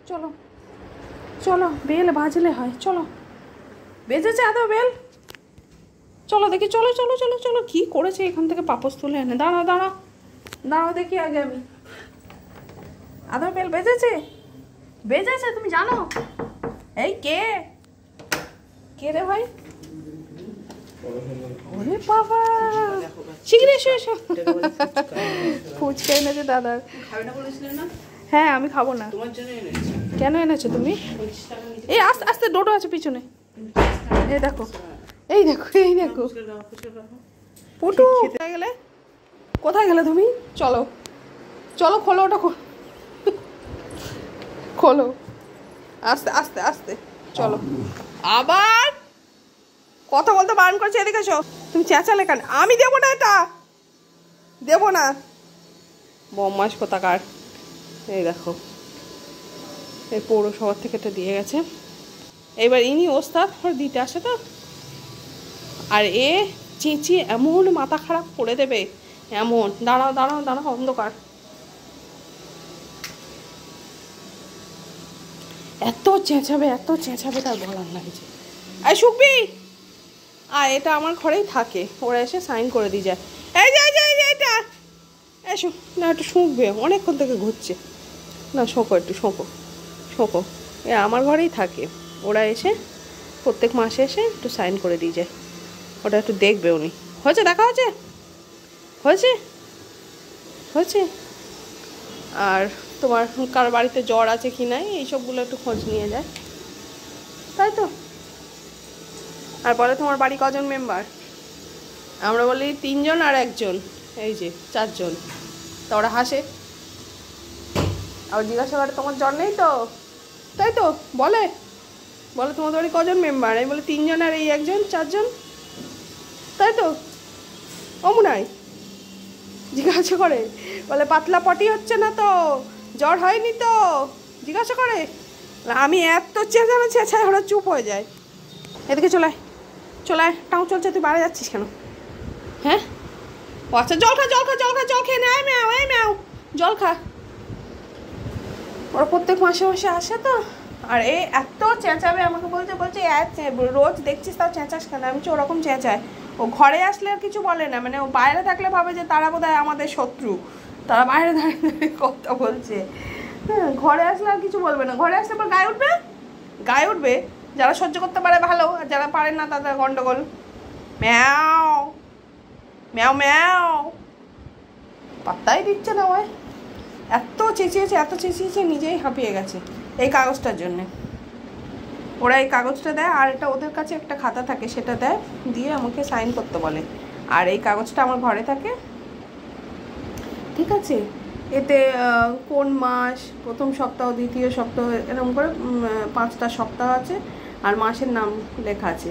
চলো চলো, বেল বাজলে হয়। চলো, বেজেছে আদৌ বেল? চলো দেখি, চলো চলো চলো চলো। কি করেছে এখান থেকে পাপোশ তুলে এনে? দাঁড়াও দাঁড়াও দাঁড়াও, দেখি আগে আমি। আদৌ বেল বেজেছে? বেজেছে, তুমি জানো? এই কে কে রে ভাই? ওরে বাবা, শিগগিরি এসো এসো। ফুচকা এনেছে দাদার। হ্যাঁ আমি খাবো না। কেন এনেছো তুমি? এই আস্তে আস্তে, ডোডো আছে পিছনে। এই দেখো এই দেখো এই দেখো। পুটু কোথায় গেলে? কোথায় গেলে তুমি? চলো চলো, খোলো ওটা, খোলো আস্তে আস্তে আস্তে। চলো, আবার কথা বলতে বারণ করছে। এদিকে এসো। তুমি চেঁচালে কেন? আমি দেবো না, এটা দেবো না। বদমাশ কোথাকার। এই দেখো, এই পৌরসভার থেকে এটা দিয়ে গেছে। এবার ইনি ওস্তাদ দিতে আসে তো, আর এ চেঁচিয়ে এমন মাথা খারাপ করে দেবে, এমন। দাঁড়াও দাঁড়াও দাঁড়াও, অন্ধকার। এত চেঁচাবে তার বলার লাগছে। আর শুকবি, আর এটা আমার ঘরেই থাকে, ওরা এসে সাইন করে দিয়ে যায়। এই যে এটা এসো না, একটু শুকবে, অনেকক্ষণ থেকে ঘুরছে না। শোকো একটু, শোকো। এ আমার ঘরেই থাকে, ওরা এসে প্রত্যেক মাসে এসে একটু সাইন করে দিয়ে যায়। ওটা একটু দেখবে উনি। হয়েছে, দেখা হয়েছে। আর তোমার কার বাড়িতে জ্বর আছে কি নাই এইসবগুলো একটু খোঁজ নিয়ে যায়, তাই তো। আর বলে তোমার বাড়ি কজন মেম্বার? আমরা বলি 3 জন আর 1 জন, এই যে 4 জন। তা ওরা হাসে। আবার জিজ্ঞাসা করে তোমার জ্বর নেই তো, তাই তো। বলে তোমাদের বাড়ি কজন মেম্বার? আমি বলি 3 জন আর এই 1 জন, 4 জন, তাই তো। অমুনাই জিজ্ঞাসা করে, বলে পাতলা পটি হচ্ছে না তো, জ্বর হয়নি তো, জিজ্ঞাসা করে। আমি এত চেঁচাই, ওরা চুপ হয়ে যায়। এদিকে চলায় টাউ চলছে, তুই বাইরে যাচ্ছিস কেন? হ্যাঁ, ও আচ্ছা, জল খা খেয়ে নে। ম্যাও জল খা। ওরা প্রত্যেক মাসে আসে তো, আর এ এত চেঁচাবে, আমাকে বলছে রোজ দেখছিস তাও চেঁচাস কেন? আমি বলছি ওরকম চেঁচায়। ও ঘরে আসলে আর কিছু বলে না, মানে ও বাইরে থাকলে ভাবে যে তারা বোধহয় আমাদের শত্রু, তারা বাইরে দাঁড়িয়ে কথা বলছে। হ্যাঁ, ঘরে আসলে আর কিছু বলবে না। ঘরে আসলে পর গায়ে উঠবে। যারা সহ্য করতে পারে ভালো, আর যারা পারে না তাদের গন্ডগোল। ম্যাও পাত্তাই দিচ্ছে না ভাই। এত চেঁচিয়েছে নিজেই হাঁপিয়ে গেছে এই কাগজটার জন্যে। ওরা এই কাগজটা দেয়, আর এটা ওদের কাছে একটা খাতা থাকে, সেটা দেয়, দিয়ে আমাকে সাইন করতে বলে। আর এই কাগজটা আমার ঘরে থাকে, ঠিক আছে। এতে কোন মাস, প্রথম সপ্তাহ, দ্বিতীয় সপ্তাহ, এরকম করে 5টা সপ্তাহ আছে, আর মাসের নাম লেখা আছে,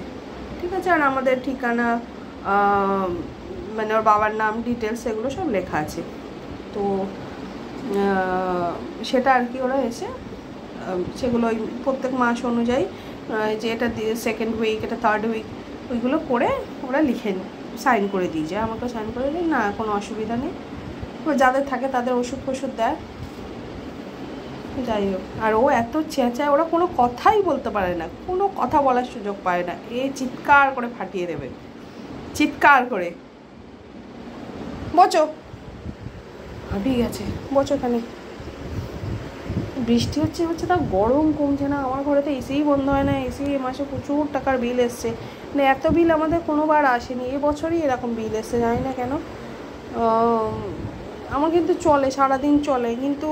ঠিক আছে। আর আমাদের ঠিকানা, মানে ওর বাবার নাম, ডিটেলস, এগুলো সব লেখা আছে। তো সেটা আর কি, ওরা এসে সেগুলো প্রত্যেক মাস অনুযায়ী, যে এটা 2nd উইক, এটা 3rd উইক, ওইগুলো করে ওরা লিখে সাইন করে দিয়ে যায়। আমাকে সাইন করে দিই, না কোনো অসুবিধা নেই। যাদের থাকে তাদের ওষুধ দেয়, যাই হোক। আর ও এত চেঁচায়, ওরা কোনো কথাই বলতে পারে না, কোনো কথা বলার সুযোগ পায় না। এ চিৎকার করে ফাটিয়ে দেবে, চিৎকার করে। বচো, ঠিক আছে, বচো খানি। বৃষ্টি হচ্ছে তা গরম কমছে না। আমার ঘরে তো এসিই বন্ধ হয় না। এসি এ মাসে প্রচুর টাকার বিল এসছে, মানে এত বিল আমাদের কোনোবার আসেনি, এবছরই এরকম বিল এসছে, জানি না কেন। আমার কিন্তু চলে, সারাদিন চলে, কিন্তু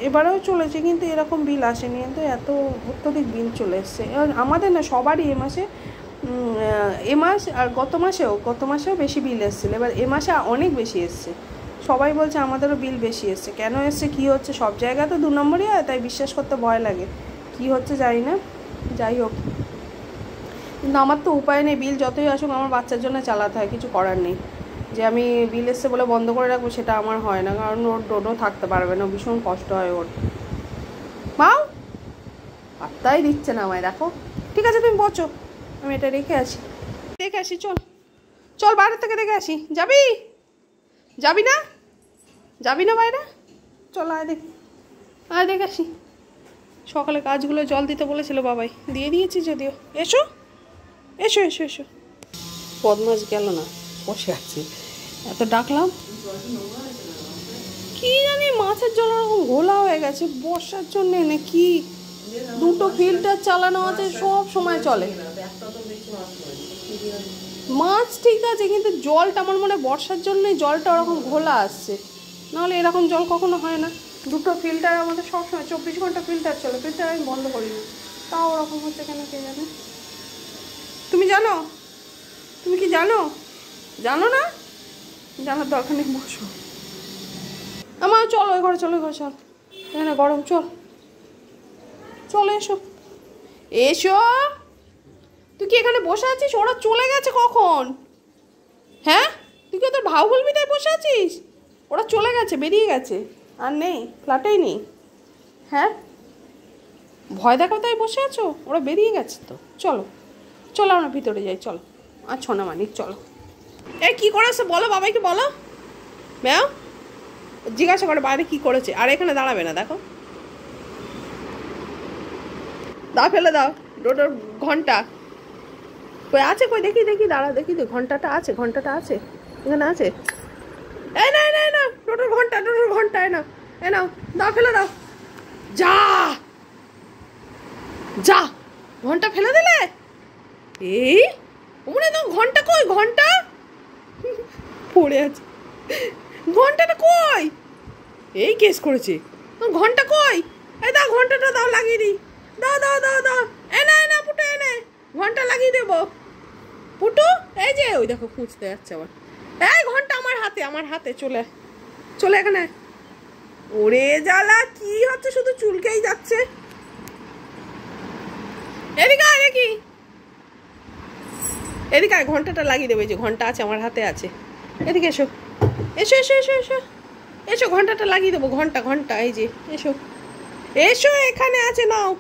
এবারেও চলেছে, কিন্তু এরকম বিল আসেনি। কিন্তু এত অত্যধিক বিল চলে এসছে আমাদের, না সবারই এ মাস আর গত মাসেও বেশি বিল এসেছিলো। এবার এ মাসে অনেক বেশি এসছে। সবাই বলছে আমাদেরও বিল বেশি এসছে। কেন এসছে, কী হচ্ছে, সব জায়গায় তো 2 নম্বরই হয়, তাই বিশ্বাস করতে ভয় লাগে। কি হচ্ছে জানি না, যাই হোক। কিন্তু আমার তো উপায় নেই, বিল যতই আসুক আমার বাচ্চার জন্য চালাতে হয়, কিছু করার নেই। যে আমি বিল এসছে বলে বন্ধ করে রাখবো, সেটা আমার হয় না, কারণ ওর ডোডো থাকতে পারবে না, ভীষণ কষ্ট হয় ওর। মাও পাত্তাই দিচ্ছে না আমায়, দেখো। ঠিক আছে, তুমি বচো, আমি এটা রেখে আসি। চল বাইরে থেকে দেখে আসি। যাবি না বাইরে? চল, দেখে আসি। সকালে গাছগুলো জল দিতে বলেছিল বাবাই, দিয়ে দিয়েছি যদিও। এসো এসো এসো এসো। বদমাস গেল না, বসে আছে। এত ডাকলাম, কি জানি মাছের জল ওরকম ঘোলা হয়ে গেছে বর্ষার জন্য নাকি। দুটো ফিল্টার চালানো আছে, সব সময় চলে। মাছ ঠিক আছে, কিন্তু জলটা আমার মনে হয় বর্ষার জন্যই জলটা ওরকম ঘোলা আসছে, নাহলে এরকম জল কখনো হয় না। দুটো ফিল্টার আমাদের সবসময় 24 ঘন্টা ফিল্টার চলে, ফিল্টার আমি বন্ধ করিনি, তাও ওরকম হচ্ছে কেন কে জানে। তুমি জানো? তুমি কি জানো? জানো না? জানার দরকার নেই, বসো। আমার চলো ওই ঘরে, চলো ওই ঘরে, চল। না গরম, চল চলো, এসো এসো। তুই কি এখানে বসে আছিস? ওরা চলে গেছে কখন? হ্যাঁ, তুই কি তোর ভাউ বলবি তাই বসে আছিস? ওরা চলে গেছে, বেরিয়ে গেছে, আর নেই, ফ্ল্যাটেই নেই। হ্যাঁ, ভয় দেখাও তাই বসে আছো? ওরা বেরিয়ে গেছে তো। চলো চলো, আমরা ভিতরে যাই, চলো। আর ছোনা মানিক, চলো। এই কী করেছে বলো, বাবাইকে বলো। ম্যাও জিজ্ঞাসা করে বাইরে কী করেছে। আর এখানে দাঁড়াবে না, দেখো। দাও, ফেলে দাও ডোডোর ঘন্টা। কই আছে? কই দেখি দেখি, দাঁড়া দেখি তো। ঘন্টাটা আছে, ঘন্টাটা আছে, এখানে আছে। এই না না না, ডোডোর ঘন্টা, ডোডোর ঘন্টা। এ নাও, এ নাও, দাও, ফেলে দাও। যা যা, ঘন্টা ফেলে দিলে। এই ওমনে তো ঘন্টা কই? ঘন্টা পড়ে আছে, ঘন্টাটা কই? এই কেস করেছে, ঘন্টা কই? এই দাও, ঘন্টাটা দাও, লাগিয়ে দিই। দাও দাও দাও দাও, এনে এনে পুটু, এনে ঘন্টা লাগিয়ে দেবো। পুটু এই যে, ওই দেখো খুঁজতে যাচ্ছে আবার। এই ঘন্টা আমার হাতে, আমার হাতে, চলে চলে এখানে। ওরে জ্বালা, কি হচ্ছে, শুধু চুলকেই যাচ্ছে। এদিকে আয় দেখি, এদিকে আয়, ঘন্টাটা লাগিয়ে দেবো। এই যে ঘন্টা আছে, আমার হাতে আছে। এদিকে এসো, এসো এসো এসো এসো এসো, ঘন্টাটা লাগিয়ে দেবো। ঘন্টা ঘন্টা, এই যে, এসো এসো, এখানে আছে, নাও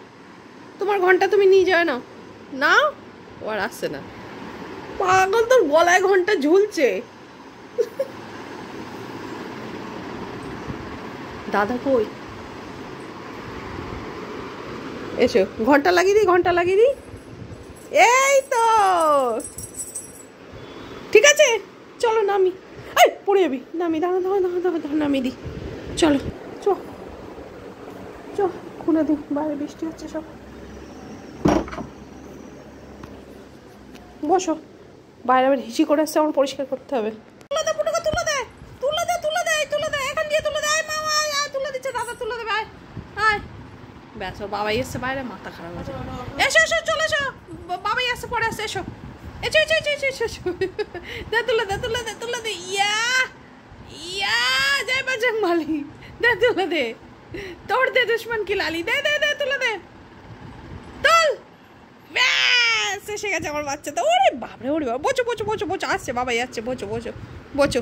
তোমার ঘন্টা, তুমি নিয়ে যাও, নাও নাও। ও আর আসছে না, পাগল, তোর গলায় ঘন্টা ঝুলছে। দাদা কই? এসো, ঘন্টা লাগিয়ে দিই, ঘন্টা লাগিয়ে দিই। এই তো ঠিক আছে, চলো নামি। এই পড়ে যাবি, নামি, দাঁড়া দাঁড়া দাঁড়া দাঁড়া দাঁড়া, নামিয়ে দিই, চলো চ চ, খুলে দিই, বাইরে বৃষ্টি হচ্ছে সব। বসো, বাইরে আবার হিসি করে আসছে, আমার পরিষ্কার করতে হবে। তুলে দে পুটুকে, তুলে দে, তুলে দে, তুলে দে, তুলে দে, এখান দিয়ে তুলে দে। মামা তুলে দিচ্ছে, দাদা তুলে দেবে, আয় আয়। ব্যাস, ও বাবাই এসছে বাইরে, মাথা খারাপ আছে। এসো এসো, চলে এসো, বাবাই আসছে, পরে আসছে, এসো এসো এসো এসো এসো এসো। দে, তুলে দে, তুলে দে, তুলে দে। ইয়া ইয়া, জয় বজরং বলি। দে, তুলে দে, তোड़ दे दुश्मन की लाली। दे दे दे, তুলে দে, তুল। ব্যাস, এসে গেছে আমার বাচ্চা। তো ওরে বাপরে, ওরে বাবা, বোঝো বোঝো বোঝো বোঝো, আসছে বাবাই, আসছে, বোঝো বোঝো বোঝো।